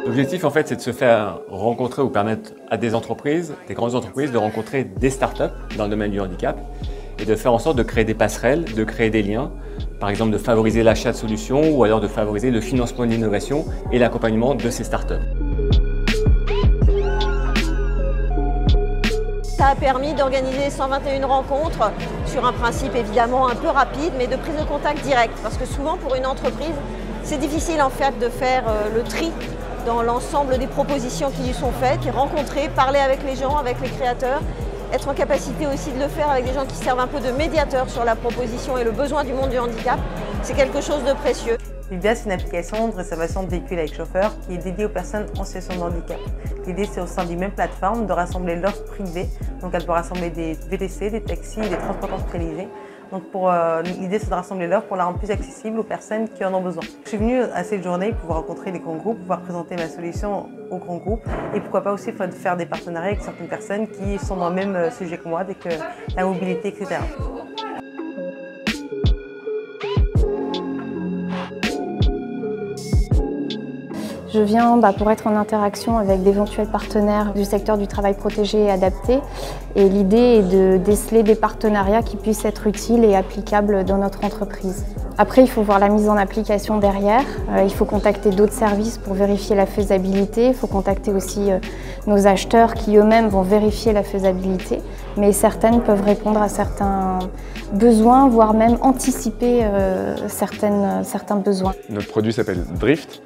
L'objectif, en fait, c'est de se faire rencontrer ou permettre à des entreprises, des grandes entreprises, de rencontrer des startups dans le domaine du handicap et de faire en sorte de créer des passerelles, de créer des liens, par exemple de favoriser l'achat de solutions ou alors de favoriser le financement de l'innovation et l'accompagnement de ces startups. Ça a permis d'organiser 121 rencontres sur un principe évidemment un peu rapide, mais de prise de contact direct. Parce que souvent pour une entreprise, c'est difficile en fait de faire le tri dans l'ensemble des propositions qui lui sont faites, et rencontrer, parler avec les gens, avec les créateurs, être en capacité aussi de le faire avec des gens qui servent un peu de médiateurs sur la proposition et le besoin du monde du handicap, c'est quelque chose de précieux. Livia, c'est une application de réservation de véhicules avec chauffeur qui est dédiée aux personnes en situation de handicap. L'idée, c'est au sein d'une même plateforme de rassembler l'offre privée. Donc elle peut rassembler des VTC, des taxis, des transporteurs spécialisés. Donc l'idée, c'est de rassembler l'offre pour la rendre plus accessible aux personnes qui en ont besoin. Je suis venue à cette journée pour rencontrer des grands groupes, pouvoir présenter ma solution aux grands groupes et pourquoi pas aussi faire des partenariats avec certaines personnes qui sont dans le même sujet que moi, avec la mobilité, etc. Je viens pour être en interaction avec d'éventuels partenaires du secteur du travail protégé et adapté. Et l'idée est de déceler des partenariats qui puissent être utiles et applicables dans notre entreprise. Après, il faut voir la mise en application derrière. Il faut contacter d'autres services pour vérifier la faisabilité. Il faut contacter aussi nos acheteurs qui eux-mêmes vont vérifier la faisabilité. Mais certaines peuvent répondre à certains besoins, voire même anticiper certains besoins. Notre produit s'appelle Drift.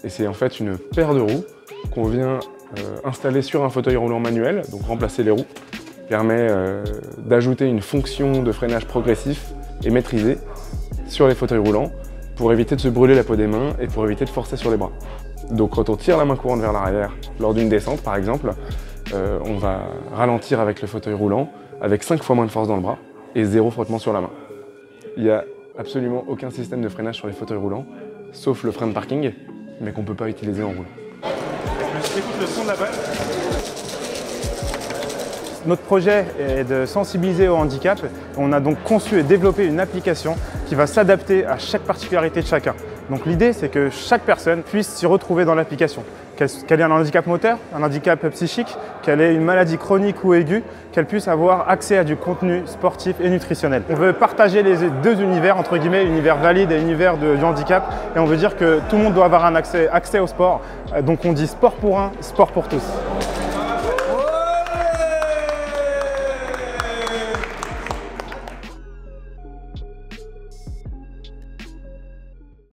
Et c'est en fait une paire de roues qu'on vient installer sur un fauteuil roulant manuel, donc remplacer les roues, permet d'ajouter une fonction de freinage progressif et maîtrisé sur les fauteuils roulants pour éviter de se brûler la peau des mains et pour éviter de forcer sur les bras. Donc quand on tire la main courante vers l'arrière lors d'une descente par exemple, on va ralentir avec le fauteuil roulant avec 5 fois moins de force dans le bras et 0 frottement sur la main. Il n'y a absolument aucun système de freinage sur les fauteuils roulants, sauf le frein de parking, mais qu'on ne peut pas utiliser en roulant. Écoute le son de la balle. Notre projet est de sensibiliser au handicap. On a donc conçu et développé une application qui va s'adapter à chaque particularité de chacun. Donc l'idée, c'est que chaque personne puisse s'y retrouver dans l'application. Qu'elle ait un handicap moteur, un handicap psychique, qu'elle ait une maladie chronique ou aiguë, qu'elle puisse avoir accès à du contenu sportif et nutritionnel. On veut partager les deux univers, entre guillemets, l'univers valide et l'univers du handicap. Et on veut dire que tout le monde doit avoir un accès au sport. Donc on dit sport pour un, sport pour tous.